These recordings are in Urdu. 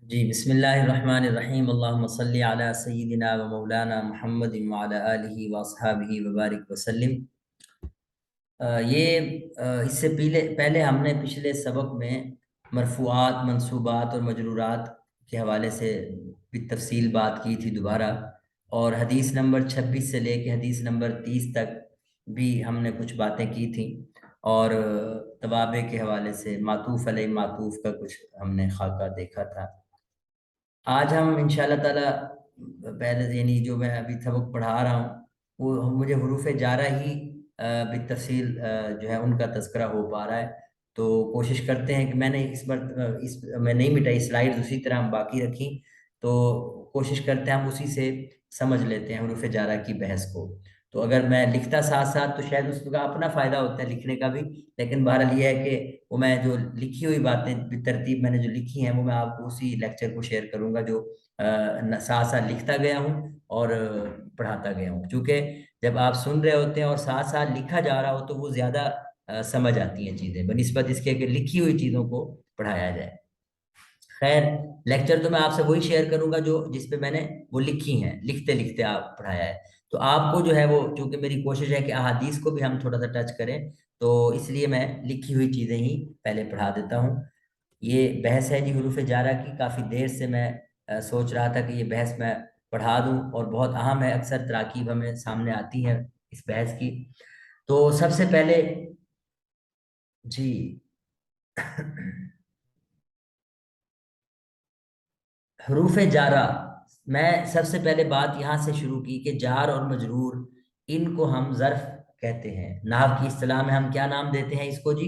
جی بسم اللہ الرحمن الرحیم اللہم صلی علی سیدنا و مولانا محمد وعلی آلہ واصحابہ وبارک وسلم۔ اس سے پہلے ہم نے پچھلے سبق میں مرفوعات، منصوبات اور مجرورات کے حوالے سے بالتفصیل بات کی تھی دوبارہ، اور حدیث نمبر 26 سے لے کے حدیث نمبر 30 تک بھی ہم نے کچھ باتیں کی تھیں، اور توابع کے حوالے سے معطوف علیہ معطوف کا کچھ ہم نے خاکہ دیکھا تھا۔ آج ہم انشاءاللہ تعالی پہلے جو میں ابھی سبق پڑھا رہا ہوں وہ مجھے حروف جارہ ہی بالتفصیل جو ہے ان کا تذکرہ ہو پا رہا ہے، تو کوشش کرتے ہیں کہ میں نے اس بار میں نہیں مٹائی سلائیڈز، اسی طرح ہم باقی رکھیں، تو کوشش کرتے ہیں ہم اسی سے سمجھ لیتے ہیں حروف جارہ کی بحث کو۔ تو اگر میں لکھتا ساتھ ساتھ تو شاید اس کا اپنا فائدہ ہوتا ہے لکھنے کا بھی، لیکن بہرحال یہ ہے کہ وہ میں جو لکھی ہوئی باتیں ترتیب میں نے جو لکھی ہیں وہ میں آپ کو اسی لیکچر کو شیئر کروں گا جو ساتھ ساتھ لکھتا گیا ہوں اور پڑھاتا گیا ہوں، چونکہ جب آپ سن رہے ہوتے ہیں اور ساتھ ساتھ لکھا جا رہا ہو تو وہ زیادہ سمجھ آتی ہیں چیزیں بنسبت اس کے کہ لکھی ہوئی چیزوں کو پڑھایا جائے۔ خیر، لیکچر تو میں آپ سے وہی شیئر کروں گا جو جس پہ میں نے وہ لکھی ہیں، لکھتے لکھتے آپ پڑھایا ہے، تو آپ کو جو ہے وہ چونکہ میری کوشش ہے کہ احادیث کو بھی ہم تھوڑا سا ٹچ کریں، تو اس لیے میں لکھی ہوئی چیزیں ہی پہلے پڑھا دیتا ہوں۔ یہ بحث ہے جی حروف جارہ کی، کافی دیر سے میں سوچ رہا تھا کہ یہ بحث میں پڑھا دوں، اور بہت اہم ہے، اکثر تراکیب ہمیں سامنے آتی ہیں اس بحث کی۔ تو سب سے پہلے جی حروف جارہ، میں سب سے پہلے بات یہاں سے شروع کی کہ جار اور مجرور ان کو ہم ظرف کہتے ہیں۔ نحو کی اصطلاح میں ہم کیا نام دیتے ہیں اس کو جی؟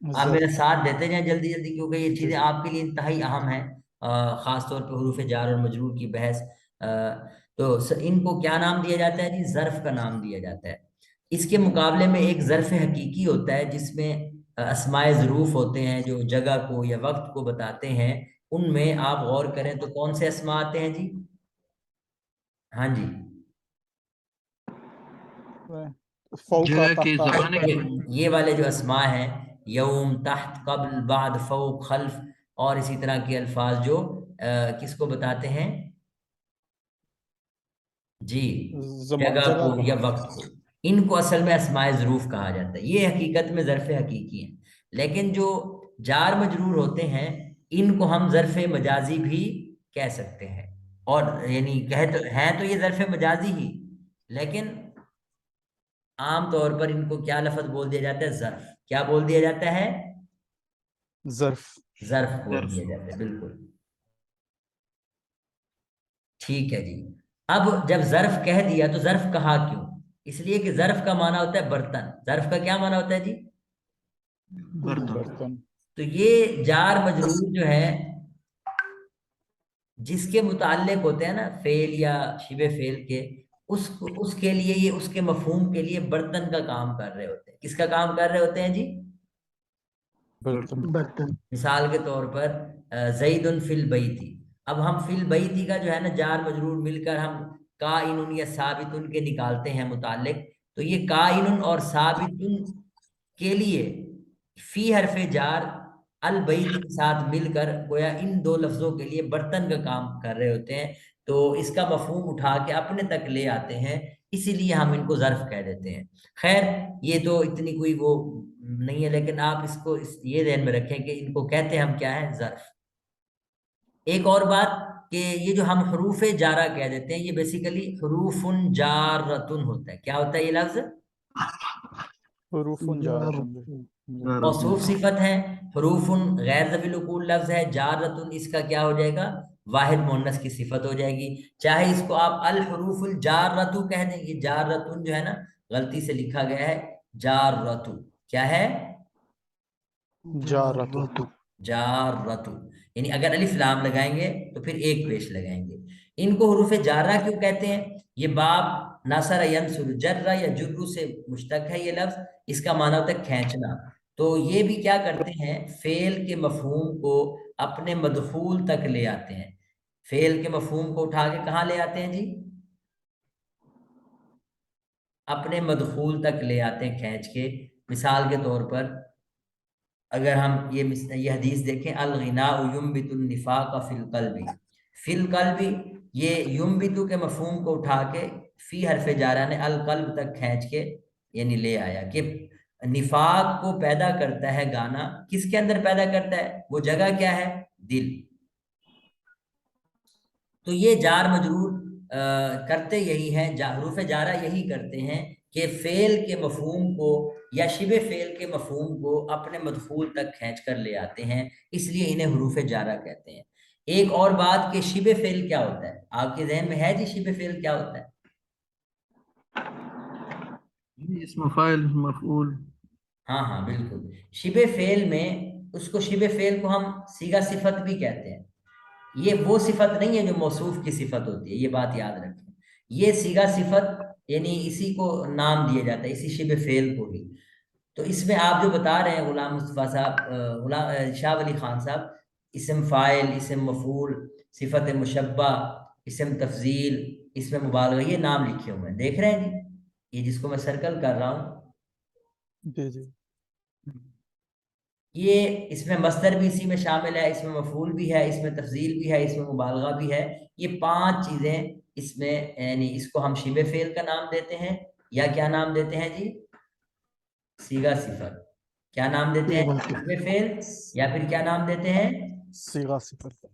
آپ میرا ظرف ساتھ دیتے جائیں جلدی جلدی، کیونکہ یہ جی چیزیں جی آپ کے لیے انتہائی اہم ہیں، خاص طور پہ حروف جار اور مجرور کی بحث۔ تو ان کو کیا نام دیا جاتا ہے جی؟ ظرف کا نام دیا جاتا ہے۔ اس کے مقابلے میں ایک ظرف حقیقی ہوتا ہے جس میں اسماء ظروف ہوتے ہیں جو جگہ کو یا وقت کو بتاتے ہیں۔ ان میں آپ غور کریں تو کون سے اسماء آتے ہیں جی؟ ہاں جی، فوقا جگہ کے تحتا زمانے کے یہ والے جو اسماء ہیں، یوم، تحت، قبل، بعد، فوق، خلف، اور اسی طرح کے الفاظ جو کس کو بتاتے ہیں جی؟ جگہ جگہ کو کو یا وقت کو، ان کو اصل میں اسماء ظروف کہا جاتا ہے، یہ حقیقت میں ظرف حقیقی ہیں۔ لیکن جو جار مجرور ہوتے ہیں ان کو ہم ظرف مجازی بھی کہہ سکتے ہیں، اور یعنی ہیں تو یہ ظرف مجازی ہی، لیکن عام طور پر ان کو کیا لفظ بول دیا جاتا ہے؟ ظرف۔ کیا بول دیا جاتا ہے؟ ظرف ظرف بول ظرف دیا جاتا ہے، بالکل ٹھیک ہے جی۔ اب جب ظرف کہہ دیا تو ظرف کہا کیوں؟ اس لیے کہ ظرف کا معنی ہوتا ہے برتن۔ ظرف کا کیا معنی ہوتا ہے جی؟ برتن۔ برتن تو یہ جار مجرور جو ہے جس کے متعلق ہوتے ہیں نا فعل یا شبہ فعل کے، اس کے لیے یہ اس کے مفہوم کے لیے برتن کا کام کر رہے ہوتے ہیں۔ کس کا کام کر رہے ہوتے ہیں جی؟ برتن مثال کے طور پر زید فی البیتی، اب ہم فی البیتی کا جو ہے نا جار مجرور مل کر ہم کائن یا ثابت کے نکالتے ہیں متعلق، تو یہ کائن اور ثابت کے لیے فی حرف جار البیت کے ساتھ مل کر گویا ان دو لفظوں کے لیے برتن کا کام کر رہے ہوتے ہیں، تو اس کا مفہوم اٹھا کے اپنے تک لے آتے ہیں، اسی لیے ہم ان کو ظرف کہہ دیتے ہیں۔ خیر، یہ تو اتنی کوئی وہ نہیں ہے، لیکن آپ اس کو یہ ذہن میں رکھیں کہ ان کو کہتے ہیں ہم کیا ہے؟ ظرف۔ ایک اور بات کہ یہ جو ہم حروف جارہ کہہ دیتے ہیں یہ بیسیکلی حروف جارتن ہوتا ہے۔ کیا ہوتا ہے یہ لفظ؟ حروف جارتن جارتن۔ موصوف صفت ہے، حروف غیر ذوی العقول لفظ ہے، جارتن اس کا کیا ہو جائے گا؟ واحد مؤنث کی صفت ہو جائے گی، چاہے اس کو آپ الحروف الجارتو کہہ دیں۔ یہ جارتن جو ہے نا غلطی سے لکھا گیا ہے جارتو، کیا ہے؟ جارتو جارتو، یعنی اگر الف لام لگائیں گے تو پھر ایک پیش لگائیں گے۔ ان کو حروف جارہ کیوں کہتے ہیں؟ یہ باب ناصر ینصر جرہ یا جرو سے مشتق ہے یہ لفظ، اس کا معنی ہوتا ہے کھینچنا، تو یہ بھی کیا کرتے ہیں؟ فعل کے مفہوم کو اپنے مدخول تک لے آتے ہیں۔ فعل کے مفہوم کو اٹھا کے کہاں لے آتے ہیں جی؟ اپنے مدخول تک لے آتے ہیں کھینچ کے۔ مثال کے طور پر اگر ہم یہ حدیث دیکھیں، الغناء ينبت النفاق فی القلب، فی القلب، یہ ينبت کے مفہوم کو اٹھا کے فی حرف جارہ نے القلب تک کھینچ کے یعنی لے آیا کہ نفاق کو پیدا کرتا ہے گانا، کس کے اندر پیدا کرتا ہے، وہ جگہ کیا ہے، دل۔ تو یہ جار مجرور کرتے یہی ہیں، حروف جارہ یہی کرتے ہیں کہ فعل کے مفہوم کو یا شبہ فعل کے مفہوم کو اپنے مدخول تک کھینچ کر لے آتے ہیں، اس لیے انہیں حروف جارہ کہتے ہیں۔ ایک اور بات کہ شبہ فعل کیا ہوتا ہے، آپ کے ذہن میں ہے جی شبہ فعل کیا ہوتا ہے؟ اسم فاعل مفعول۔ ہاں ہاں بالکل، شبہ فعل میں اس کو شبہ فعل کو ہم صیغہ صفت بھی کہتے ہیں۔ یہ وہ صفت نہیں ہے جو موصوف کی صفت ہوتی ہے، یہ بات یاد رکھیں، یہ صیغہ صفت یعنی اسی کو نام دیا جاتا ہے، اسی شبہ فعل کو ہی۔ تو اس میں آپ جو بتا رہے ہیں غلام مصطفیٰ صاحب، شاہ ولی خان صاحب، اسم فاعل، اسم مفعول، صفت مشبہ، اسم تفضیل، اسم مبالغہ، یہ نام لکھے ہوئے ہیں، دیکھ رہے ہیں جی، یہ جس کو میں سرکل کر رہا ہوں، جی جی یہ اس میں مصدر بھی اسی میں شامل ہے، اس میں مفعول بھی ہے، اس میں تفضیل بھی ہے، اس میں مبالغہ بھی ہے، یہ 5 چیزیں اس میں، یعنی اس کو ہم شبہ فعل کا نام دیتے ہیں، یا کیا نام دیتے ہیں جی، صیغہ صفت۔ کیا نام دیتے ہیں، شبہ فعل، یا پھر کیا نام دیتے ہیں، صیغہ صفت۔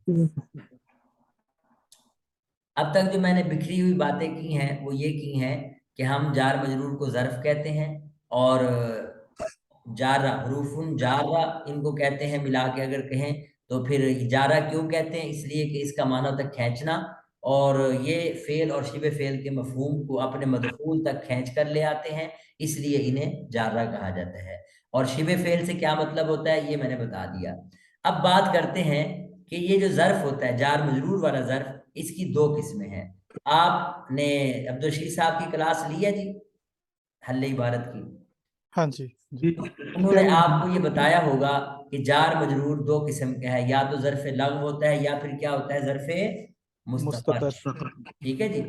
اب تک جو میں نے بکھری ہوئی باتیں کی ہیں وہ یہ کی ہیں کہ ہم جار مجرور کو ظرف کہتے ہیں، اور جارہ، حروف جارہ ان کو کہتے ہیں ملا کے اگر کہیں تو، پھر جارہ کیوں کہتے ہیں، اس لیے کہ اس کا معنی ہوتا ہے کھینچنا، اور یہ فعل اور شبہ فعل کے مفہوم کو اپنے مدخول تک کھینچ کر لے آتے ہیں، اس لیے انہیں جارہ کہا جاتا ہے۔ اور شبہ فعل سے کیا مطلب ہوتا ہے یہ میں نے بتا دیا۔ اب بات کرتے ہیں کہ یہ جو ظرف ہوتا ہے جار مجرور والا ظرف، اس کی 2 قسمیں ہیں۔ آپ نے عبدالرشید صاحب کی کلاس لی ہے جی حل عبارت کی؟ ہاں جی جی انہوں نے آپ کو یہ بتایا ہوگا کہ جار مجرور 2 قسم کا ہے، یا تو ظرف لغو ہوتا ہے یا پھر کیا ہوتا ہے، ظرف مستتر۔ مستتر۔ ٹھیک ہے جی،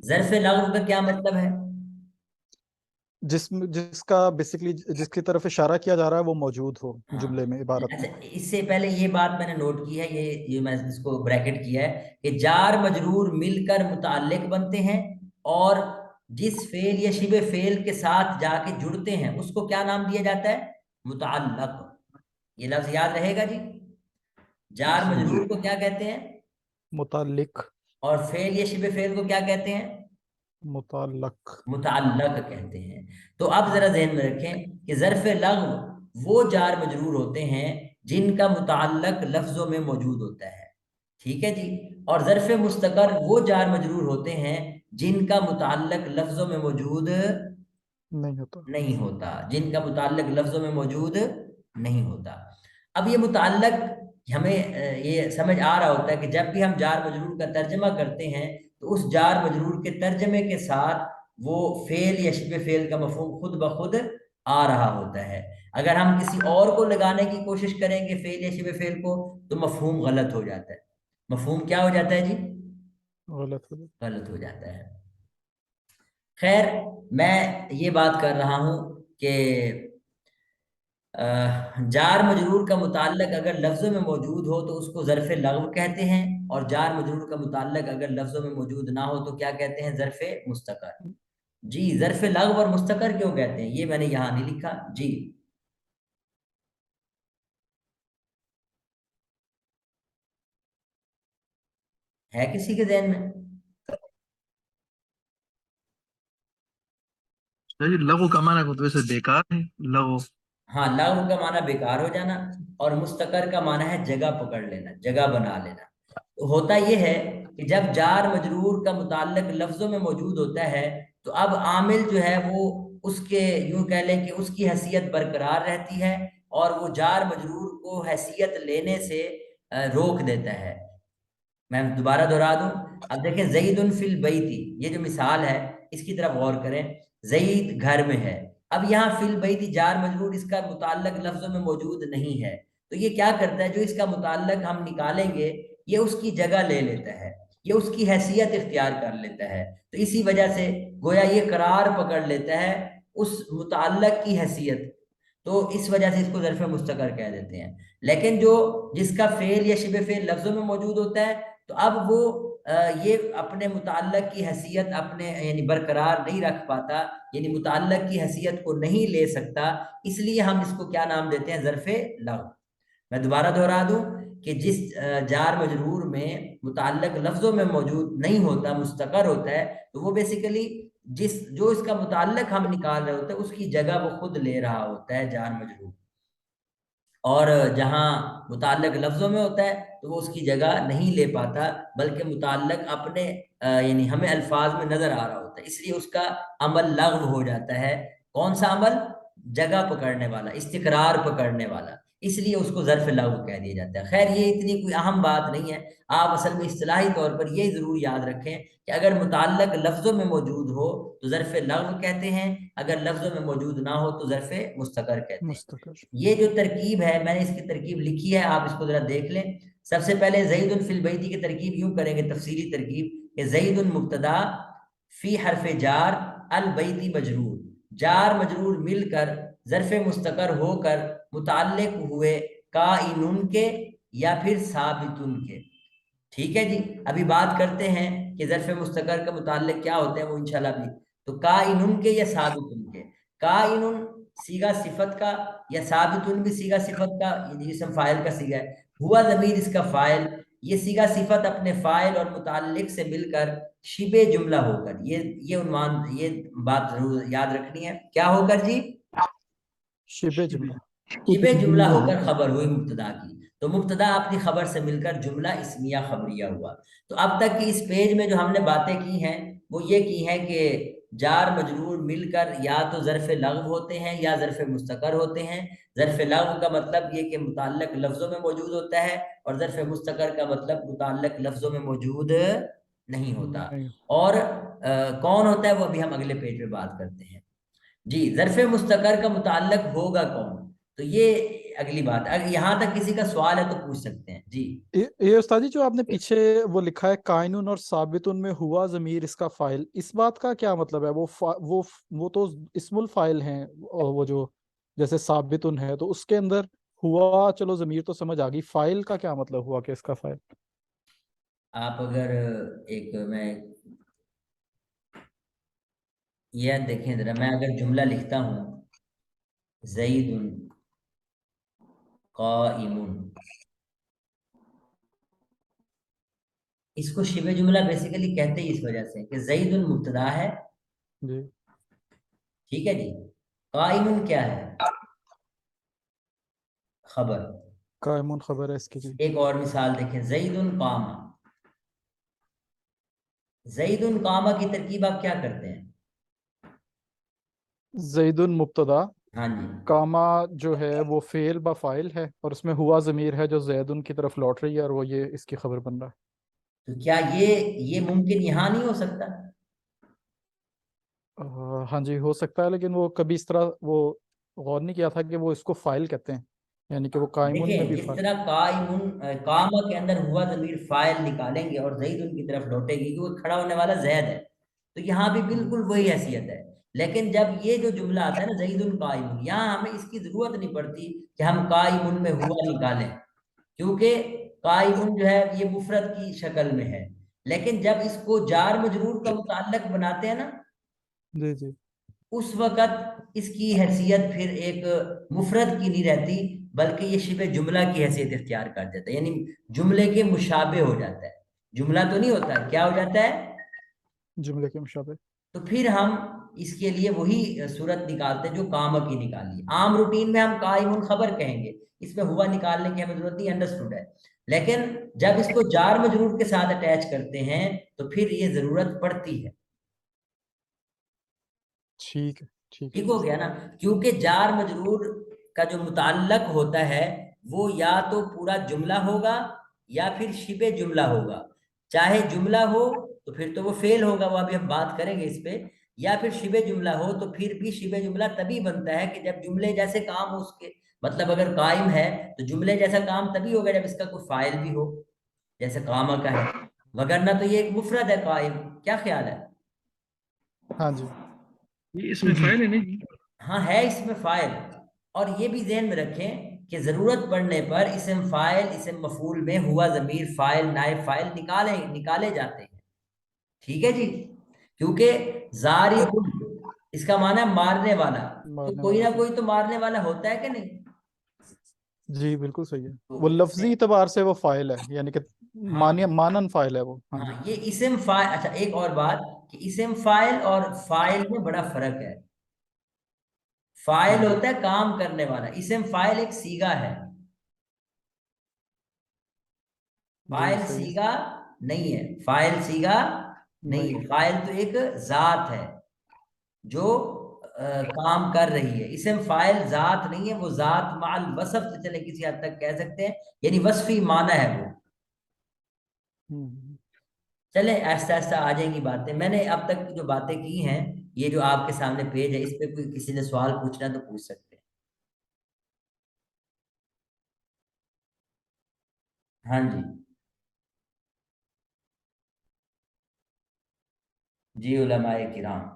ظرف لغو کا کیا مطلب ہے؟ جس کا بیسیکلی جس کی طرف اشارہ کیا جا رہا ہے وہ موجود ہو ہاں۔ جملے میں، عبارت اچھا، میں۔ اس سے پہلے یہ بات میں نے نوٹ کی ہے، یہ میں اس کو بریکٹ کیا ہے کہ جار مجرور مل کر متعلق بنتے ہیں، اور جس فعل یا شبہ فعل کے ساتھ جا کے جڑتے ہیں اس کو کیا نام دیا جاتا ہے، متعلق۔ یہ لفظ یاد رہے گا جی، جار مجرور کو کیا کہتے ہیں، متعلق، اور فعل یا شبہ فعل کو کیا کہتے ہیں، متعلق۔ متعلق کہتے ہیں۔ تو اب ذرا ذہن میں رکھیں کہ ظرف لغو وہ جار مجرور ہوتے ہیں جن کا متعلق لفظوں میں موجود ہوتا ہے، ٹھیک ہے جی، اور ظرف مستقر وہ جار مجرور ہوتے ہیں جن کا متعلق لفظوں میں موجود نہیں ہوتا، جن کا متعلق لفظوں میں موجود نہیں ہوتا۔ اب یہ متعلق ہمیں یہ سمجھ آ رہا ہوتا ہے کہ جب بھی ہم جار مجرور کا ترجمہ کرتے ہیں تو اس جار مجرور کے ترجمے کے ساتھ وہ فعل یا شبہ فعل کا مفہوم خود بخود آ رہا ہوتا ہے۔ اگر ہم کسی اور کو لگانے کی کوشش کریں گے فعل یا شبہ فعل کو تو مفہوم غلط ہو جاتا ہے۔ مفہوم کیا ہو جاتا ہے جی، غلط ہو جاتا ہے۔ خیر، میں یہ بات کر رہا ہوں کہ جار مجرور کا متعلق اگر لفظوں میں موجود ہو تو اس کو ظرف لغو کہتے ہیں، اور جار مجرور کا متعلق اگر لفظوں میں موجود نہ ہو تو کیا کہتے ہیں، ظرف مستقر۔ جی، ظرف لغو اور مستقر کیوں کہتے ہیں یہ میں نے یہاں نہیں لکھا جی، ہے کسی کے ذہن میں؟ لغو کا معنی کو ویسے بیکار ہے، لغو۔ ہاں، لغو کا معنی بیکار ہو جانا، اور مستقر کا معنی ہے جگہ پکڑ لینا، جگہ بنا لینا۔ تو ہوتا یہ ہے کہ جب جار مجرور کا متعلق لفظوں میں موجود ہوتا ہے تو اب عامل جو ہے وہ اس کے یوں کہہ لیں کہ اس کی حیثیت برقرار رہتی ہے، اور وہ جار مجرور کو حیثیت لینے سے روک دیتا ہے۔ میں دوبارہ دہرا دوں، اب دیکھیں زید فی البیت، یہ جو مثال ہے اس کی طرف غور کریں، زید گھر میں ہے، اب یہاں فی البیت جار مجرور اس کا متعلق لفظوں میں موجود نہیں ہے، تو یہ کیا کرتا ہے، جو اس کا متعلق ہم نکالیں گے یہ اس کی جگہ لے لیتا ہے، یہ اس کی حیثیت اختیار کر لیتا ہے، تو اسی وجہ سے گویا یہ قرار پکڑ لیتا ہے اس متعلق کی حیثیت۔ تو اس وجہ سے اس کو ظرف مستقر کہہ دیتے ہیں. لیکن جو جس کا فعل یا شبہ فعل لفظوں میں موجود ہوتا ہے تو اب وہ یہ اپنے متعلق کی حیثیت اپنے یعنی برقرار نہیں رکھ پاتا، یعنی متعلق کی حیثیت کو نہیں لے سکتا، اس لیے ہم اس کو کیا نام دیتے ہیں؟ ظرف لغو. میں دوبارہ دہرا دوں کہ جس جار مجرور میں متعلق لفظوں میں موجود نہیں ہوتا، مستقر ہوتا ہے، تو وہ بیسیکلی جو اس کا متعلق ہم نکال رہے ہوتے ہیں اس کی جگہ وہ خود لے رہا ہوتا ہے جار مجرور. اور جہاں متعلق لفظوں میں ہوتا ہے تو وہ اس کی جگہ نہیں لے پاتا، بلکہ متعلق اپنے یعنی ہمیں الفاظ میں نظر آ رہا ہوتا ہے، اس لیے اس کا عمل لغو ہو جاتا ہے. کون سا عمل؟ جگہ پکڑنے والا، استقرار پکڑنے والا، اس لیے اس کو ظرف لغو کہہ دیا جاتا ہے. خیر یہ اتنی کوئی اہم بات نہیں ہے، آپ اصل میں اصطلاحی طور پر یہ ضرور یاد رکھیں کہ اگر متعلق لفظوں میں موجود ہو تو ظرف لغو کہتے ہیں، اگر لفظوں میں موجود نہ ہو تو ظرف مستقر کہتے ہیں. مستقر. یہ جو ترکیب ہے میں نے اس کی ترکیب لکھی ہے، آپ اس کو ذرا دیکھ لیں. سب سے پہلے زید فی البیتی کی ترکیب یوں کریں گے، تفصیلی ترکیب کہ زید مبتدا فی حرف جار البیتی مجرور، جار مجرور مل کر ظرف مستقر ہو کر متعلق ہوئے کائنن کے یا پھر ثابتن کے. ٹھیک ہے جی. ابھی بات کرتے ہیں کہ ظرف مستقر کا متعلق کیا ہوتے ہیں، وہ انشاءاللہ بھی. تو کائنن کے یا ثابتن کے. کائنن صیغہ صفت کا یا ثابتن بھی صیغہ صفت کا، یہ اسم فاعل کا صیغہ ہے. ہوا ضمیر اس کا فاعل، یہ صیغہ صفت اپنے فاعل اور متعلق سے مل کر شبہ جملہ ہو کر، یہ عنوان، یہ بات ضرور یاد رکھنی ہے، کیا ہو کر جی؟ شبہ جملہ. شبہ جملہ ہو کر خبر ہوئی مبتدا کی. تو مبتدا اپنی خبر سے مل کر جملہ اسمیہ خبریہ ہوا. تو اب تک کی اس پیج میں جو ہم نے باتیں کی ہیں وہ یہ کی ہیں کہ جار مجرور مل کر یا تو ظرف لغو ہوتے ہیں یا ظرف مستقر ہوتے ہیں. ظرف لغو کا مطلب یہ کہ متعلق لفظوں میں موجود ہوتا ہے، اور ظرف مستقر کا مطلب متعلق لفظوں میں موجود نہیں ہوتا. اور کون ہوتا ہے وہ ابھی ہم اگلے پیج میں بات کرتے ہیں. جی ظرف مستقر کا متعلق ہوگا کون؟ تو یہ اگلی بات. اگر یہاں تک کسی کا سوال ہے تو پوچھ سکتے ہیں. جی یہ استاد جی جو آپ نے پیچھے وہ لکھا ہے قائنون اور ثابتن میں ہوا ضمیر اس کا فاعل، اس بات کا کیا مطلب ہے؟ وہ تو اسم الفاعل ہیں، وہ جو جیسے ثابتن ہے تو اس کے اندر ہوا، چلو ضمیر تو سمجھ آ گئی، فاعل کا کیا مطلب ہوا کہ اس کا فاعل؟ آپ اگر میں یہ دیکھیں ذرا، میں اگر جملہ لکھتا ہوں زید قائم، اس کو شبہ جملہ بیسیکلی کہتے ہی اس وجہ سے کہ زید مبتدا ہے، جی ٹھیک ہے جی. قائم کیا ہے؟ خبر. قائمون خبر ہے اس کی. جی ایک اور مثال دیکھیں، زید قام. زید قام کی ترکیب آپ کیا کرتے ہیں؟ زید مبتدا، ہاں جی. کاما جو ہے وہ فعل با فاعل ہے، اور اس میں ہوا ضمیر ہے جو زیدن کی طرف لوٹ رہی ہے، اور وہ یہ اس کی خبر بن رہا ہے. تو کیا یہ ممکن یہاں نہیں ہو سکتا؟ ہاں جی ہو سکتا ہے، لیکن وہ کبھی اس طرح وہ غور نہیں کیا تھا کہ وہ اس کو فاعل کہتے ہیں، یعنی کہ وہ قائمون میں دیکھیں بھی جس فاعل. طرح قام کے اندر ہوا ضمیر فاعل نکالیں گے اور زید ان کی طرف لوٹے گی کہ وہ کھڑا ہونے والا زید ہے، تو یہاں بھی بالکل وہی حیثیت ہے. لیکن جب یہ جو جملہ آتا ہے نا زید قائم، یہاں ہمیں اس کی ضرورت نہیں پڑتی کہ ہم قائم میں ہوا نکالیں، کیونکہ قائم جو ہے یہ مفرد کی شکل میں ہے. لیکن جب اس کو جار مجرور کا متعلق بناتے ہیں نا، جی جی اس وقت اس کی حیثیت پھر ایک مفرد کی نہیں رہتی، بلکہ یہ شبہ جملہ کی حیثیت اختیار کر دیتا ہے، یعنی جملے کے مشابہ ہو جاتا ہے. جملہ تو نہیں ہوتا، کیا ہو جاتا ہے؟ جملے کے مشابہ. تو پھر ہم اس کے لیے وہی صورت نکالتے ہیں جو قام کی نکالی. عام روٹین میں ہم قائم خبر کہیں گے، اس میں ہوا نکالنے کی ہمیں ضرورت نہیں، انڈرسٹوڈ ہے. لیکن جب اس کو جار مجرور کے ساتھ اٹیچ کرتے ہیں تو پھر یہ ضرورت پڑتی ہے. ٹھیک ہے ٹھیک ہو گیا نا؟ کیونکہ جار مجرور کا جو متعلق ہوتا ہے وہ یا تو پورا جملہ ہوگا یا پھر شبہ جملہ ہوگا. چاہے جملہ ہو تو پھر تو وہ فعل ہوگا، وہ ابھی ہم بات کریں گے اس پہ، یا پھر شبہ جملہ ہو تو پھر بھی شبہ جملہ تبھی بنتا ہے کہ جب جملے جیسے کام ہو اس کے. مطلب اگر قائم ہے تو جملے جیسا کام تبھی ہوگا جب اس کا کوئی فاعل بھی ہو، جیسے قامہ کا ہے، وگرنہ تو یہ ایک مفرد ہے قائم. کیا خیال ہے؟ ہاں جی یہ اس میں فائل ہے نہیں؟ ہاں ہے اس میں فاعل. اور یہ بھی ذہن میں رکھیں کہ ضرورت پڑنے پر اسم فاعل اسم مفعول میں ہوا ضمیر فاعل نائب فاعل نکالے جاتے ہیں. ٹھیک ہے جی. کیونکہ ضارب اس کا معنی ہے مارنے والا, تو مارنے کوئی والا. نہ کوئی تو مارنے والا ہوتا ہے کہ نہیں. جی بالکل صحیح ہے. تو وہ لفظی اعتبار سے وہ فاعل ہے, یعنی کہ ہاں مانن فاعل ہے وہ. ہاں ہاں یہ اسم فاعل. اچھا ایک اور بات کہ اسم فاعل اور فاعل میں بڑا فرق ہے. فاعل جی ہوتا ہے کام کرنے والا, اسم فاعل ایک صیغہ ہے, جی فاعل صحیح ہے. صیغہ نہیں ہے. فاعل صیغہ نہیں ہے. فاعل تو ایک ذات ہے جو کام کر رہی ہے. اسم فاعل ذات نہیں ہے, وہ ذات مع الوصف سے چلے کسی حد تک کہہ سکتے ہیں, یعنی وصفی معنی ہے وہ. چلے ایسا ایسا آ جائیں گی باتیں. میں نے اب تک جو باتیں کی ہیں, یہ جو آپ کے سامنے پیج ہے, اس پہ کوئی کسی نے سوال پوچھنا ہے تو پوچھ سکتے ہیں. ہاں جی جی علماء کرام.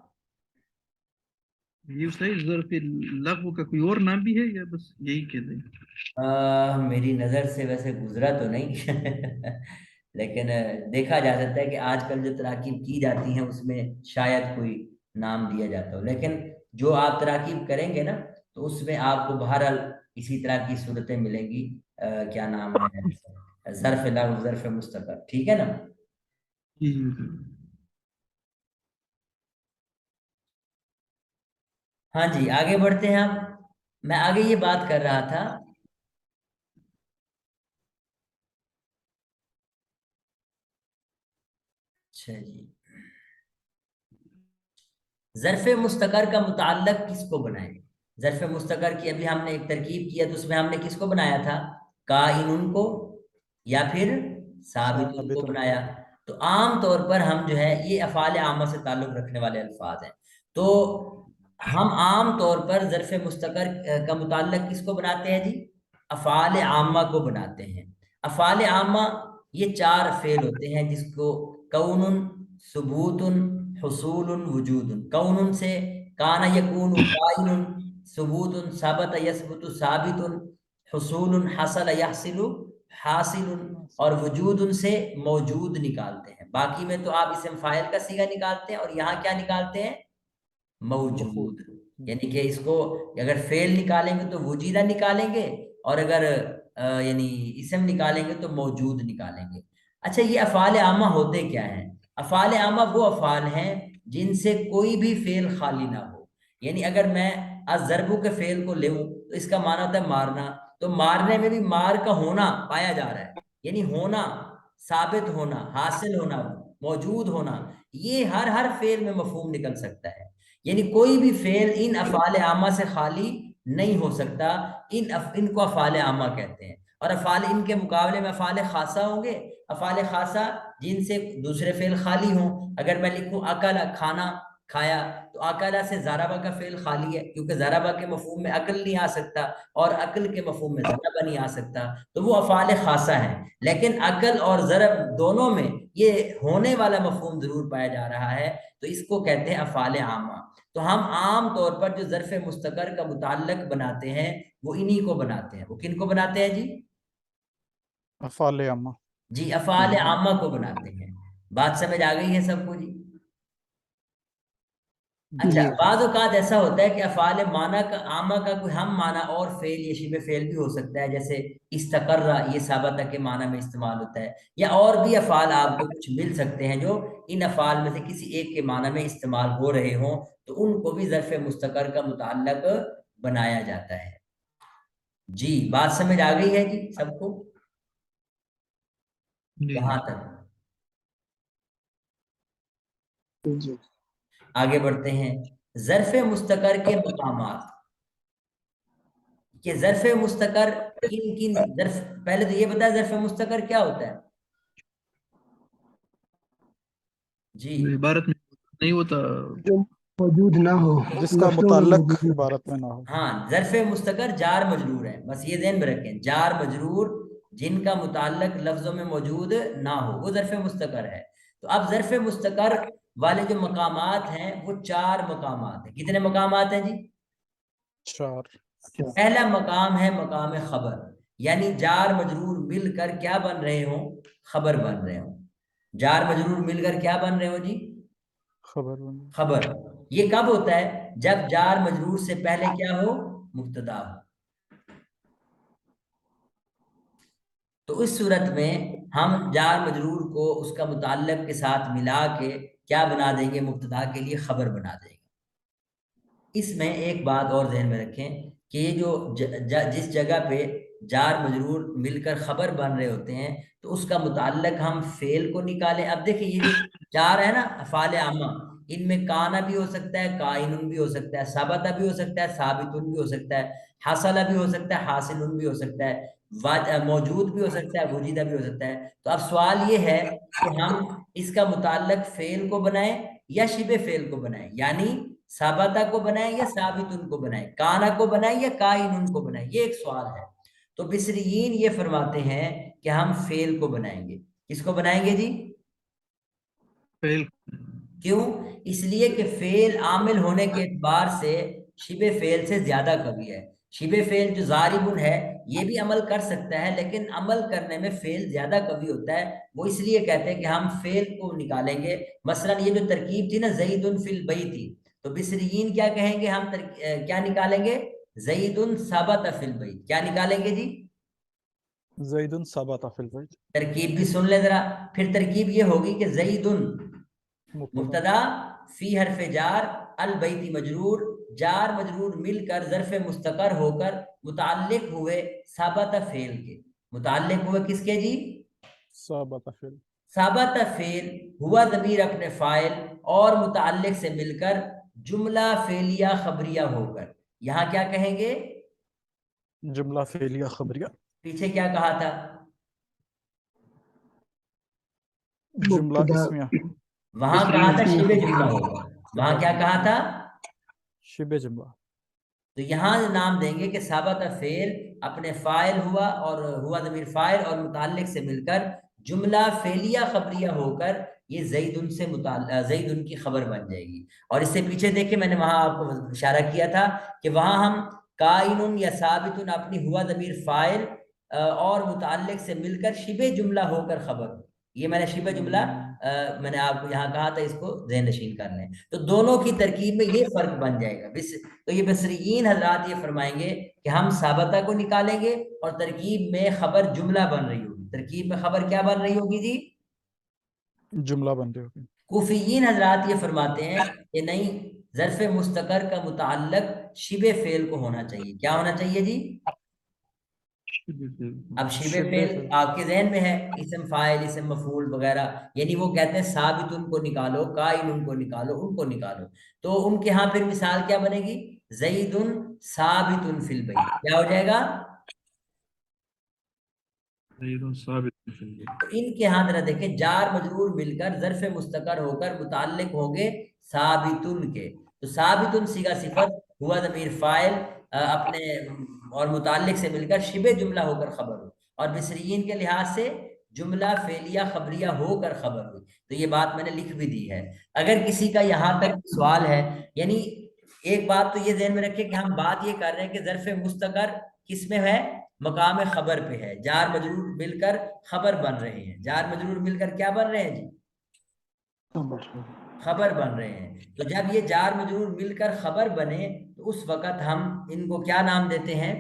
یہ صحیح ظرف لغو کا کوئی اور نام بھی ہے یا بس یہی کہتے ہیں؟ میری نظر سے ویسے گزرا تو نہیں لیکن دیکھا جا سکتا ہے کہ آج کل جو تراکیب کی جاتی ہیں اس میں شاید کوئی نام دیا جاتا ہو, لیکن جو آپ تراکیب کریں گے نا تو اس میں آپ کو بہرحال اسی طرح کی صورتیں ملیں گی. کیا نام ہے, ظرف لغو, ظرف مستقر. ٹھیک ہے نا. جی جی. ہاں جی آگے بڑھتے ہیں. ہم میں آگے یہ بات کر رہا تھا اچھا جی, ظرف مستقر کا متعلق کس کو بنائیں. ظرف مستقر کی ابھی ہم نے ایک ترکیب کیا, تو اس میں ہم نے کس کو بنایا تھا, کائن کو یا پھر ثابت کو ثابت. بنایا. تو عام طور پر ہم جو ہے یہ افعال عامہ سے تعلق رکھنے والے الفاظ ہیں, تو ہم عام طور پر ظرف مستقر کا متعلق کس کو بناتے ہیں جی, افعال عامہ کو بناتے ہیں. افعال عامہ یہ 4 فعل ہوتے ہیں, جس کو کون, ثبوت, حصول, وجود. کون سے کانا یکون, کائن, ثبوت ثبت یثبت, ثابت, حصول حصل یحصل, حاصل, اور وجود سے موجود نکالتے ہیں. باقی میں تو آپ اسم فاعل کا صیغہ نکالتے ہیں, اور یہاں کیا نکالتے ہیں, مفعول. موجود. یعنی کہ اس کو اگر فعل نکالیں گے تو وجیدہ نکالیں گے, اور اگر یعنی اسم نکالیں گے تو موجود نکالیں گے. اچھا یہ افعال عامہ ہوتے کیا ہیں. افعال عامہ وہ افعال ہیں جن سے کوئی بھی فعل خالی نہ ہو. یعنی اگر میں الضرب کے فعل کو لوں تو اس کا معنی ہوتا ہے مارنا, تو مارنے میں بھی مار کا ہونا پایا جا رہا ہے, یعنی ہونا, ثابت ہونا, حاصل ہونا, موجود ہونا. یہ ہر فعل میں مفہوم نکل سکتا ہے. یعنی کوئی بھی فعل ان افعال عامہ سے خالی نہیں ہو سکتا. ان کو افعال عامہ کہتے ہیں. اور افعال ان کے مقابلے میں افعال خاصہ ہوں گے. افعال خاصہ جن سے دوسرے فعل خالی ہوں. اگر میں لکھوں اکل, کھانا, کھایا, تو اکلا سے ضربہ کا فعل خالی ہے, کیونکہ ضربہ کے مفہوم میں عقل نہیں آ سکتا, اور عقل کے مفہوم میں ضربہ نہیں آ سکتا, تو وہ افعال خاصہ ہیں. لیکن عقل اور ضرب دونوں میں یہ ہونے والا مفہوم ضرور پایا جا رہا ہے, تو اس کو کہتے ہیں افعال عامہ. تو ہم عام طور پر جو ظرف مستقر کا متعلق بناتے ہیں وہ انہی کو بناتے ہیں. وہ کن کو بناتے ہیں جی, افعال عامہ. جی افعال عامہ کو بناتے ہیں. بات سمجھ آ گئی ہے سب کو جی. اچھا بعض اوقات ایسا ہوتا ہے کہ افعال معنی کا عامہ کا کوئی ہم معنی اور فعل یا شبہ فعل بھی ہو سکتا ہے, جیسے استقر, یہ ثابت کے معنی میں استعمال ہوتا ہے, یا اور بھی افعال آپ کو کچھ مل سکتے ہیں جو ان افعال میں سے کسی ایک کے معنی میں استعمال ہو رہے ہوں, تو ان کو بھی ظرف مستقر کا متعلق بنایا جاتا ہے. جی بات سمجھ آ گئی ہے جی سب کو جی یہاں تک. آگے بڑھتے ہیں. ظرف مستقر کے مقامات, کہ ظرف مستقر کن ظرف, پہلے تو یہ بتایا ظرف مستقر کیا ہوتا ہے جی. عبارت میں نہیں ہوتا. جو موجود نہ ہو, جس کا لفظوں میں متعلق موجود نہ ہو. عبارت میں نہ ہو. ہاں ظرف مستقر جار مجرور ہے, بس یہ ذہن میں رکھیں, جار مجرور جن کا متعلق لفظوں میں موجود نہ ہو وہ ظرف مستقر ہے. تو اب ظرف مستقر والے جو مقامات ہیں وہ 4 مقامات ہیں. کتنے مقامات ہیں جی, 4. پہلا مقام ہے مقام خبر، یعنی جار مجرور مل کر کیا بن رہے ہوں؟ خبر بن رہے ہوں۔ جار مجرور مل کر کیا بن رہے ہوں جی؟ خبر۔ یہ کب ہوتا ہے؟ جب جار مجرور سے پہلے کیا ہو؟ مبتدا ہو۔ تو اس صورت میں ہم جار مجرور کو اس کا متعلق کے ساتھ ملا کے کیا بنا دیں گے؟ مبتدا کے لیے خبر بنا دیں گے۔ اس میں ایک بات اور ذہن میں رکھیں کہ یہ جو جس جگہ پہ جار مجرور مل کر خبر بن رہے ہوتے ہیں تو اس کا متعلق ہم فعل کو نکالیں۔ اب دیکھیں یہ جو چار ہے نا افعال عامہ، ان میں کانا بھی ہو سکتا ہے، کائنن بھی ہو سکتا ہے، ثابتہ بھی ہو سکتا ہے، ثابتن بھی ہو سکتا ہے، حاصلہ بھی ہو سکتا ہے، حاصلن بھی ہو سکتا ہے، موجود بھی ہو سکتا ہے، وجودہ بھی ہو سکتا ہے۔ تو اب سوال یہ ہے کہ ہم اس کا متعلق فعل کو بنائیں یا شبہ فعل کو بنائیں، یعنی ثابتہ کو بنائیں یا ثابتن کو بنائیں، کانا کو بنائیں یا کائنن کو بنائیں، یہ ایک سوال ہے۔ تو بصریین یہ فرماتے ہیں کہ ہم فعل کو بنائیں گے۔ کس کو بنائیں گے جی؟ فعل۔ کیوں؟ اس لیے کہ فعل عامل ہونے کے اعتبار سے شبہ فعل سے زیادہ قوی ہے۔ شبہ فعل جو ضارب ہے یہ بھی عمل کر سکتا ہے، لیکن عمل کرنے میں فعل زیادہ قوی ہوتا ہے۔ وہ اس لیے کہتے ہیں کہ ہم فعل کو نکالیں گے۔ مثلا یہ جو ترکیب تھی نا زید فی البیت، تو بصریین کیا کہیں گے؟ ہم کیا نکالیں گے؟ زید ثبت فی البیت۔ کیا نکالیں گے جی؟ زید ثبت فی البیت۔ ترکیب بھی سن لیں ذرا، پھر ترکیب یہ ہوگی کہ زید مبتدا فی حرف جار البیتی مجرور، جار مجرور مل کر ظرف مستقر ہو کر متعلق ہوئے ثابت فعل کے۔ متعلق ہوئے کس کے جی؟ ثابت فعل۔ ثابت فعل ہوا ضمیر اپنے فاعل اور متعلق سے مل کر جملہ فعلیہ خبریہ ہو کر یہاں کیا کہیں گے؟ جملہ فعلیہ خبریہ۔ پیچھے کیا کہا تھا؟ جملہ اسمیہ۔ وہاں کہا تھا شبہ جملہ ہوگا، وہاں کیا کہا تھا؟ شبہ جملہ۔ تو یہاں نام دیں گے کہ ثابت فعل اپنے فاعل ہوا اور ہوا ضمیر فاعل اور متعلق سے مل کر جملہ فعلیہ خبریہ ہو کر یہ زیدن سے زیدن کی خبر بن جائے گی۔ اور اس سے پیچھے دیکھیں میں نے وہاں آپ کو اشارہ کیا تھا کہ وہاں ہم کائنن یا ثابتن اپنی ہوا ضمیر فاعل اور متعلق سے مل کر شبہ جملہ ہو کر خبر ہو۔ یہ میں نے شبہ جملہ میں نے آپ کو یہاں کہا تھا، اس کو ذہن نشین کر لیں۔ تو دونوں کی ترکیب میں یہ فرق بن جائے گا۔ تو یہ بصریین حضرات یہ فرمائیں گے کہ ہم ثابتہ کو نکالیں گے اور ترکیب میں خبر جملہ بن رہی ہوگی۔ ترکیب میں خبر کیا بن رہی ہوگی جی؟ جملہ بن رہی ہوگی۔ کوفیین حضرات یہ فرماتے ہیں کہ نہیں، ظرف مستقر کا متعلق شبہ فعل کو ہونا چاہیے۔ کیا ہونا چاہیے جی؟ اب شبہ فعل آپ کے ذہن میں ہے، اسم فاعل، اسم مفعول وغیرہ، یعنی وہ کہتے ہیں ثابت ان کو نکالو، قائم ان کو نکالو، ان کو نکالو۔ تو ان کے ہاں پھر مثال کیا بنے گی؟ زید ثابت فی البیت۔ کیا ہو جائے گا؟ تو ان کے ہاں ذرا دیکھیں، جار مجرور مل کر ظرف مستقر ہو کر متعلق ہوں گے ثابتن کے۔ تو ثابتن صیغہ صفت ہوا ضمیر فاعل اپنے اور متعلق سے مل کر شبہ جملہ ہو کر خبر ہو، اور بصریین کے لحاظ سے جملہ فعلیہ خبریہ ہو کر خبر ہوئی۔ تو یہ بات میں نے لکھ بھی دی ہے۔ اگر کسی کا یہاں تک سوال ہے، یعنی ایک بات تو یہ ذہن میں رکھے کہ ہم بات یہ کر رہے ہیں کہ ظرف مستقر کس میں ہے؟ مقام خبر پہ ہے۔ جار مجرور مل کر خبر بن رہے ہیں۔ جار مجرور مل کر کیا بن رہے ہیں جی؟ خبر بن رہے ہیں۔ تو جب یہ جار مجرور مل کر خبر بنے تو اس وقت ہم ان کو کیا نام دیتے ہیں؟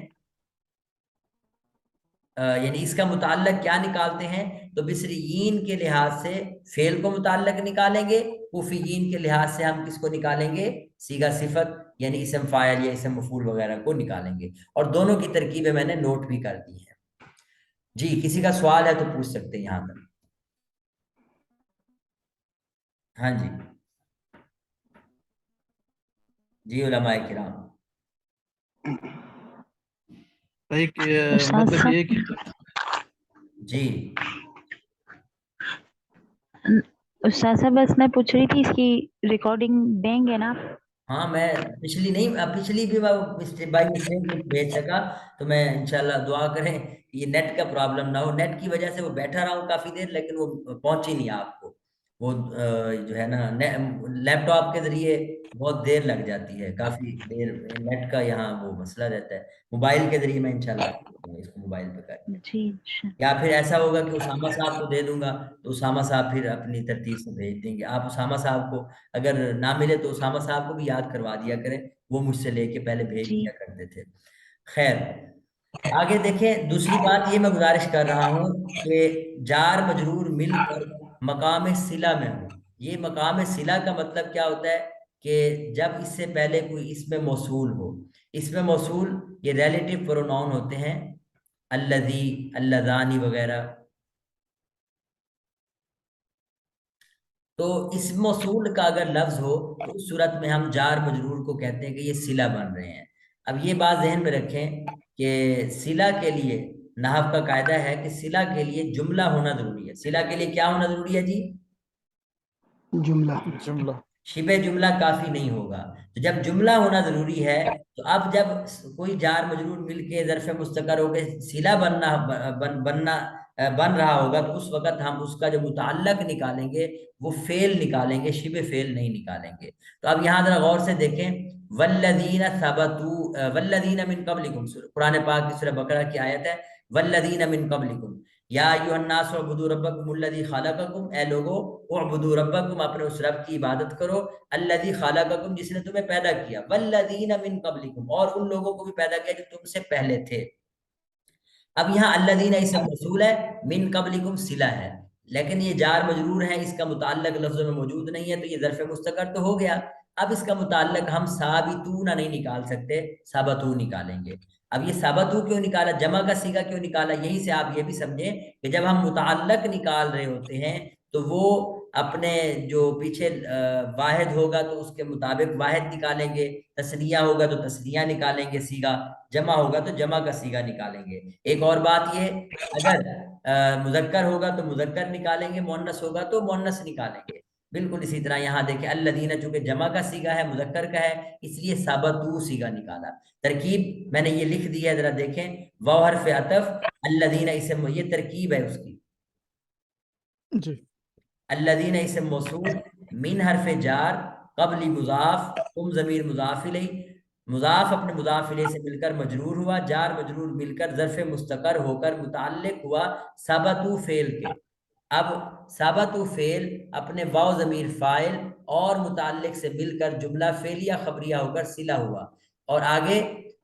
یعنی اس کا متعلق کیا نکالتے ہیں؟ تو بصریین کے لحاظ سے فعل کو متعلق نکالیں گے، کوفیین کے لحاظ سے ہم کس کو نکالیں گے؟ صیغہ صفت یعنی اسم فاعل یا اسم مفعول وغیرہ کو نکالیں گے، اور دونوں کی ترکیبیں میں نے نوٹ بھی کر دی ہیں۔ جی کسی کا سوال ہے تو پوچھ سکتے ہیں یہاں تک۔ ہاں جی جی علماء کرام۔ مطلب یہ کہ جی استاد صاحب بس میں پوچھ رہی تھی اس کی ریکارڈنگ دیں گے نا؟ ہاں میں پچھلی بھی میں بائی مسٹیک بھیج سکا، تو میں انشاءاللہ دعا کریں یہ نیٹ کا پرابلم نہ ہو۔ نیٹ کی وجہ سے وہ بیٹھا رہا ہوں کافی دیر لیکن وہ پہنچی نہیں آپ کو، وہ جو ہے نا لیپ ٹاپ کے ذریعے بہت دیر لگ جاتی ہے، کافی دیر نیٹ کا یہاں وہ مسئلہ رہتا ہے۔ موبائل کے ذریعے میں انشاءاللہ اس کو موبائل پہ کر کے، جی اچھا یا پھر ایسا ہوگا کہ اسامہ صاحب کو دے دوں گا تو اسامہ صاحب پھر اپنی ترتیب سے بھیج دیں گے۔ آپ اسامہ صاحب کو اگر نہ ملے تو اسامہ صاحب کو بھی یاد کروا دیا کریں، وہ مجھ سے لے کے پہلے بھیج جی دیا کرتے تھے۔ خیر آگے دیکھیں، دوسری بات یہ میں گزارش کر رہا ہوں کہ جار مجرور مل کر مقام صلہ میں ہو۔ یہ مقام صلہ کا مطلب کیا ہوتا ہے کہ جب اس سے پہلے کوئی اسم موصول ہو۔ اسم موصول یہ ریلیٹو پروناؤن ہوتے ہیں، الذی، اللذانی وغیرہ۔ تو اسم موصول کا اگر لفظ ہو تو اس صورت میں ہم جار مجرور کو کہتے ہیں کہ یہ صلہ بن رہے ہیں۔ اب یہ بات ذہن میں رکھیں کہ صلہ کے لیے نحو کا قاعدہ ہے کہ صلہ کے لیے جملہ ہونا ضروری ہے۔ صلہ کے لیے کیا ہونا ضروری ہے جی؟ جملہ جملہ شبہ جملہ کافی نہیں ہوگا۔ تو جب جملہ ہونا ضروری ہے تو اب جب کوئی جار مجرور مل کے ظرف مستقر ہو کے صلہ بن رہا ہوگا تو اس وقت ہم اس کا جو متعلق نکالیں گے وہ فعل نکالیں گے، شبہ فعل نہیں نکالیں گے۔ تو اب یہاں ذرا غور سے دیکھیں، والذین ثبتوا والذین من قبلکم، قرآن پاک کی سورہ بقرہ کی آیت ہے، والذین من قبلکم یا ایھا الناس اعبدوا ربکم الذی خلقکم، اے لوگو اعبدوا ربکم، اپنے اس رب کی عبادت کرو، الذی خلقکم، جس نے تمہیں پیدا کیا، والذین من قبلکم، اور ان لوگوں کو بھی پیدا کیا جو تم سے پہلے تھے۔ اب یہاں الذین اسم موصول ہے، من قبلکم صلہ ہے، لیکن یہ جار مجرور ہے، اس کا متعلق لفظوں میں موجود نہیں ہے، تو یہ ظرف مستقر تو ہو گیا۔ اب اس کا متعلق ہم ثابتون نہیں نکال سکتے، ثابتو نکالیں گے۔ اب یہ ثابتو کیوں نکالا، جمع کا صیغہ کیوں نکالا، یہی سے آپ یہ بھی سمجھیں کہ جب ہم متعلق نکال رہے ہوتے ہیں تو وہ اپنے جو پیچھے واحد ہوگا تو اس کے مطابق واحد نکالیں گے، تثنیہ ہوگا تو تثنیہ نکالیں گے صیغہ، جمع ہوگا تو جمع کا صیغہ نکالیں گے۔ ایک اور بات یہ، اگر مذکر ہوگا تو مذکر نکالیں گے، مؤنث ہوگا تو مؤنث نکالیں گے۔ بالکل اسی طرح یہاں دیکھیں، الذین چونکہ جمع کا صیغہ ہے، مذکر کا ہے، اس لیے ثابتو صیغہ نکالا۔ ترکیب میں نے یہ لکھ دی ہے، ذرا دیکھیں، واو حرف عطف، الذین اسم، یہ ترکیب ہے اس کی۔ جی الذین اسم موصول، من حرف جار، قبل مضاف، تم ضمیر مضاف الیہ، مضاف اپنے مضاف الیہ سے مل کر مجرور ہوا، جار مجرور مل کر ظرف مستقر ہو کر متعلق ہوا ثابتو فعل کے۔ اب ثابتو فعل اپنے واو ضمیر فاعل اور متعلق سے مل کر جملہ فعلیہ خبریہ ہو کر صلہ ہوا، اور آگے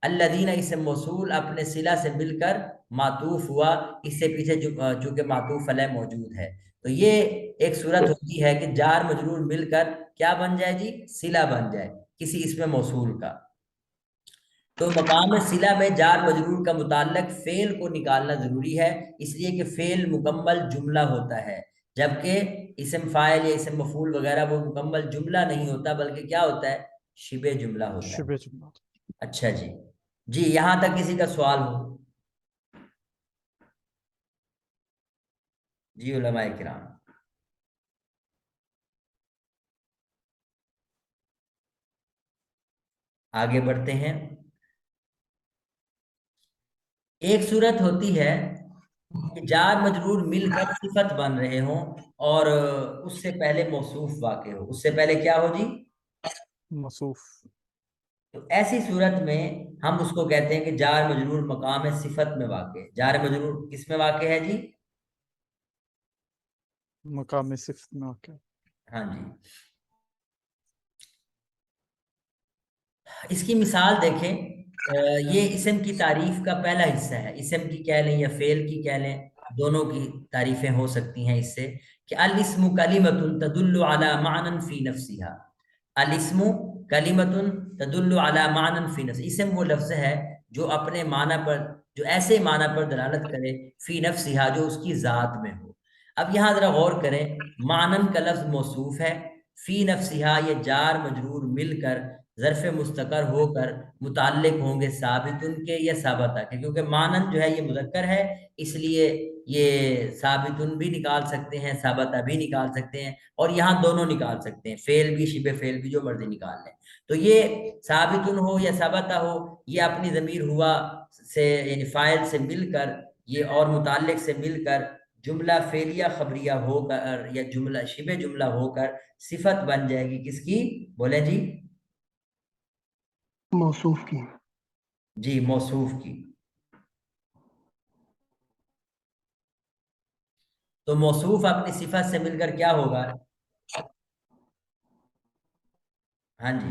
الذین اسم موصول اپنے صلہ سے مل کر معطوف ہوا، اس سے پیچھے چونکہ معطوف علیہ موجود ہے۔ تو یہ ایک صورت ہوتی ہے کہ جار مجرور مل کر کیا بن جائے جی، صلہ بن جائے کسی اسم موصول کا۔ تو مقام صلہ میں جار مجرور کا متعلق فعل کو نکالنا ضروری ہے، اس لیے کہ فعل مکمل جملہ ہوتا ہے، جبکہ اسم فاعل یا اسم مفعول وغیرہ وہ مکمل جملہ نہیں ہوتا، بلکہ کیا ہوتا ہے، شبہ جملہ ہوتا ہے۔ شبہ جملہ۔ اچھا جی، جی یہاں تک کسی کا سوال ہو؟ جی علماء کرام، آگے بڑھتے ہیں۔ ایک صورت ہوتی ہے کہ جار مجرور مل کر صفت بن رہے ہوں اور اس سے پہلے موصوف واقع ہو، اس سے پہلے کیا ہو جی، موصوف۔ تو ایسی صورت میں ہم اس کو کہتے ہیں کہ جار مجرور مقام صفت میں واقع ہے۔ جار مجرور کس میں واقع ہے جی، مقام صفت میں واقع۔ ہاں جی۔ اس کی مثال دیکھیں، یہ اسم کی تعریف کا پہلا حصہ ہے، اسم کی کہہ لیں یا فعل کی کہہ لیں، دونوں کی تعریفیں ہو سکتی ہیں اس سے، کہ الاسم کلمۃ تدل علی معنی فی نفسها۔ الاسم کلمۃ تدل علی معنی فی نفسها، اسم وہ لفظ ہے جو اپنے معنی پر، جو ایسے معنی پر دلالت کرے، فی نفسها، جو اس کی ذات میں ہو۔ اب یہاں ذرا غور کریں، معنی کا لفظ موصوف ہے، فی نفسها یہ جار مجرور مل کر ظرف مستقر ہو کر متعلق ہوں گے ثابتن کے یا ثابتہ کے، کیونکہ مانن جو ہے یہ مذکر ہے، اس لیے یہ ثابتن بھی نکال سکتے ہیں، ثابتہ بھی نکال سکتے ہیں، اور یہاں دونوں نکال سکتے ہیں، فعل بھی شبہ فعل بھی، جو مرضی نکال لیں۔ تو یہ ثابتن ہو یا ثابتہ ہو، یہ اپنی ضمیر ہوا سے یعنی فاعل سے مل کر یہ اور متعلق سے مل کر جملہ فعلیہ خبریہ ہو کر یا جملہ شبہ جملہ ہو کر صفت بن جائے گی کس کی؟ بولیں جی. موصوف کی. جی موصوف کی. تو موصوف اپنی صفت سے مل کر کیا ہوگا؟ ہاں جی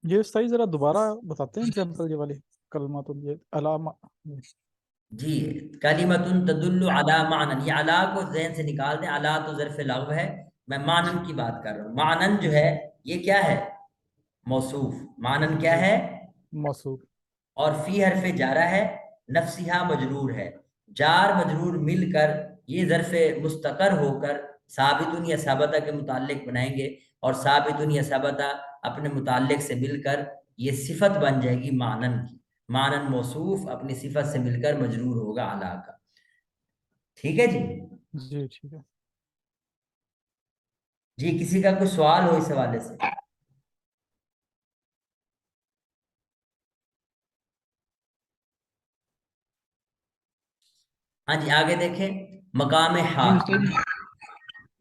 یہ صحیح ذرا دوبارہ بتاتے ہیں ایگزامپل یہ والی کلمات یہ علامہ. جی کلمۃ تدل علی معنی، یہ علی کو ذہن سے نکال دیں، علی تو ظرف لغو ہے، میں معنن کی بات کر رہا ہوں. معنن جو ہے یہ کیا ہے؟ موصوف. معنن کیا ہے؟ موصوف. اور فی حرف جارہ ہے، نفسیہا مجرور ہے. جار مجرور مل کر یہ ظرف مستقر ہو کر ثابت یا ثابتہ کے متعلق بنائیں گے، اور ثابت یا ثابتہ اپنے متعلق سے مل کر یہ صفت بن جائے گی معنن کی. معنن موصوف اپنی صفت سے مل کر مجرور ہوگا علی کا. ٹھیک ہے جی. جی ٹھیک ہے. جی کسی کا کوئی سوال ہو اس حوالے سے؟ ہاں جی آگے دیکھیں مقام جی حال.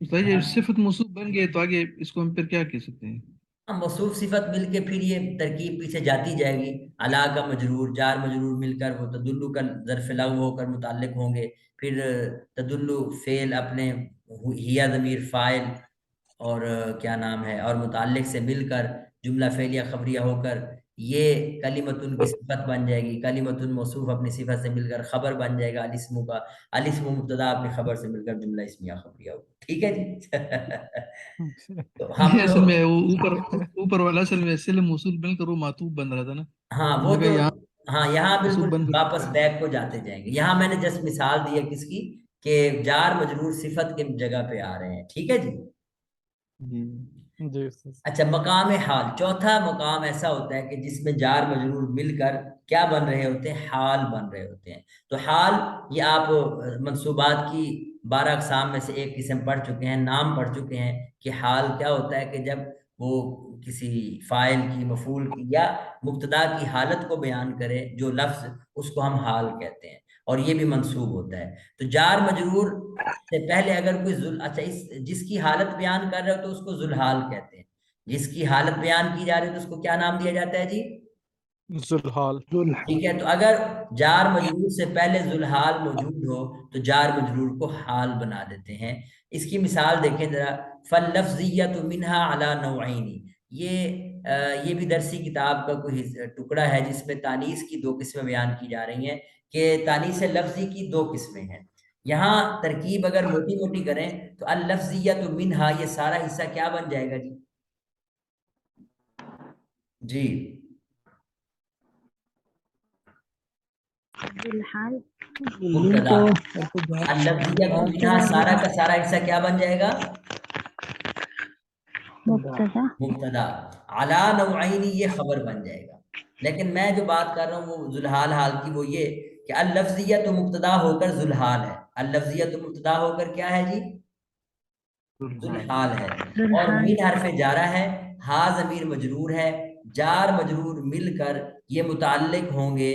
استاد جی صفت موصوف بن گئے تو آگے اس کو ہم پھر کیا کہہ سکتے ہیں؟ موصوف صفت مل کے پھر یہ ترکیب پیچھے جاتی جائے گی. علا کا مجرور جار مجرور مل کر وہ تدلو کا ظرف لغو ہو کر متعلق ہوں گے، پھر تدلو فعل اپنے ہیا ضمیر فاعل اور کیا نام ہے اور متعلق سے مل کر جملہ فعلیہ خبریہ ہو کر یہ کلمتن کی صفت بن جائے گی. کلمتن موصوف اپنی صفت سے مل کر خبر بن جائے گا الاسم کا. الاسم مبتدا اپنی خبر سے مل کر جملہ اسمیہ خبریہ ہوگا. ٹھیک ہے جی. تو ہم یہ جو اصل میں وہ اوپر والا اصل میں صلہ موصول بن کر وہ معطوف بن رہا تھا نا. ہاں ہم وہ نے کہا جو یہاں ہاں یہاں موصوف بالکل بن کر واپس بیک کو جاتے جائیں گے. یہاں میں نے جسٹ مثال دی ہے کس کی کہ جار مجرور صفت کے جگہ پہ آ رہے ہیں. ٹھیک ہے جی. جی استاد. اچھا مقام حال، چوتھا مقام ایسا ہوتا ہے کہ جس میں جار مجرور مل کر کیا بن رہے ہوتے ہیں؟ حال بن رہے ہوتے ہیں. تو حال یہ آپ منصوبات کی 12 اقسام میں سے ایک قسم پڑھ چکے ہیں، نام پڑھ چکے ہیں کہ حال کیا ہوتا ہے کہ جب وہ کسی فاعل کی مفعول کی یا مبتدا کی حالت کو بیان کرے جو لفظ، اس کو ہم حال کہتے ہیں، اور یہ بھی منصوب ہوتا ہے. تو جار مجرور سے پہلے اگر کوئی اچھا جس کی حالت بیان کر رہے ہو تو اس کو ذوالحال کہتے ہیں. جس کی حالت بیان کی جا رہی ہے تو اس کو کیا نام دیا جاتا ہے جی؟ ذوالحال. ٹھیک ہے. تو اگر جار مجرور سے پہلے ذوالحال موجود ہو تو جار مجرور کو حال بنا دیتے ہیں. اس کی مثال دیکھیں ذرا. فاللفظیۃ منہا علی نوعین، یہ بھی درسی کتاب کا کوئی ٹکڑا ہے جس میں تانیث کی 2 قسمیں بیان کی جا رہی ہیں کہ تانیث لفظی کی 2 قسمیں ہیں. یہاں ترکیب اگر موٹی موٹی کریں تو اللفظیۃ منہا یہ سارا حصہ کیا بن جائے گا جی؟ جی ذوالحال. مبتدا. اللفظیۃ منہا سارا کا سارا حصہ کیا بن جائے گا؟ مبتدا. مبتدا. علی نوعین یہ خبر بن جائے گا. لیکن میں جو بات کر رہا ہوں وہ ذوالحال حال کی وہ یہ کہ اللفظیۃ مبتدا ہو کر ذوالحال ہے. اللفظیۃ مبتدا ہو کر کیا ہے جی؟ ذوالحال ہے. اور ذوالحال. من حرف جارہ ہے، ہا ضمیر مجرور ہے، جار مجرور مل کر یہ متعلق ہوں گے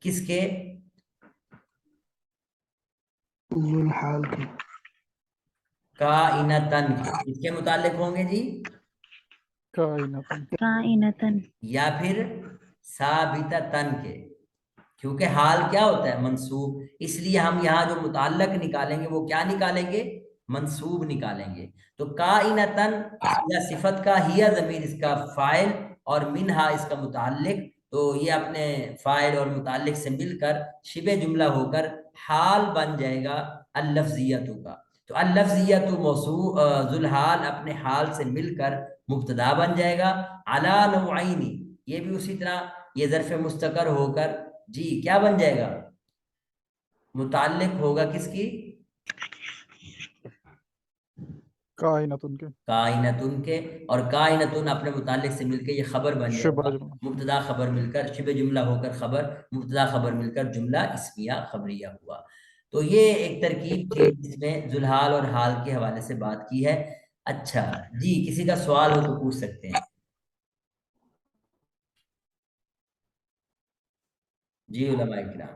کس کے؟ ذوالحال کی. کائنتن کے. کس کے متعلق ہوں گے جی؟ کائناتن. کائنتن. یا پھر ثابتتن کے. کیونکہ حال کیا ہوتا ہے؟ منصوب. اس لیے ہم یہاں جو متعلق نکالیں گے وہ کیا نکالیں گے؟ منصوب نکالیں گے. تو کائنتن یا صفت کا ہیا ضمیر اس کا فاعل اور منہا اس کا متعلق، تو یہ اپنے فاعل اور متعلق سے مل کر شبہ جملہ ہو کر حال بن جائے گا اللفظیت کا. تو اللفظیت موصوف ذوالحال اپنے حال سے مل کر مبتدا بن جائے گا. علی نوعین یہ بھی اسی طرح یہ ظرف مستقر ہو کر جی کیا بن جائے گا؟ متعلق ہوگا کس کی؟ کائناتن کے. کائنتن کے. اور کائنتن اپنے متعلق سے مل کے یہ خبر بن جائے شبہ گا. جملہ. مبتدا خبر مل کر شبہ جملہ ہو کر خبر، مبتدا خبر مل کر جملہ اسمیہ خبریہ ہوا. تو یہ ایک ترکیب تھی جس میں ذوالحال اور حال کے حوالے سے بات کی ہے. اچھا جی کسی کا سوال ہو تو پوچھ سکتے ہیں. جی علماء کرام.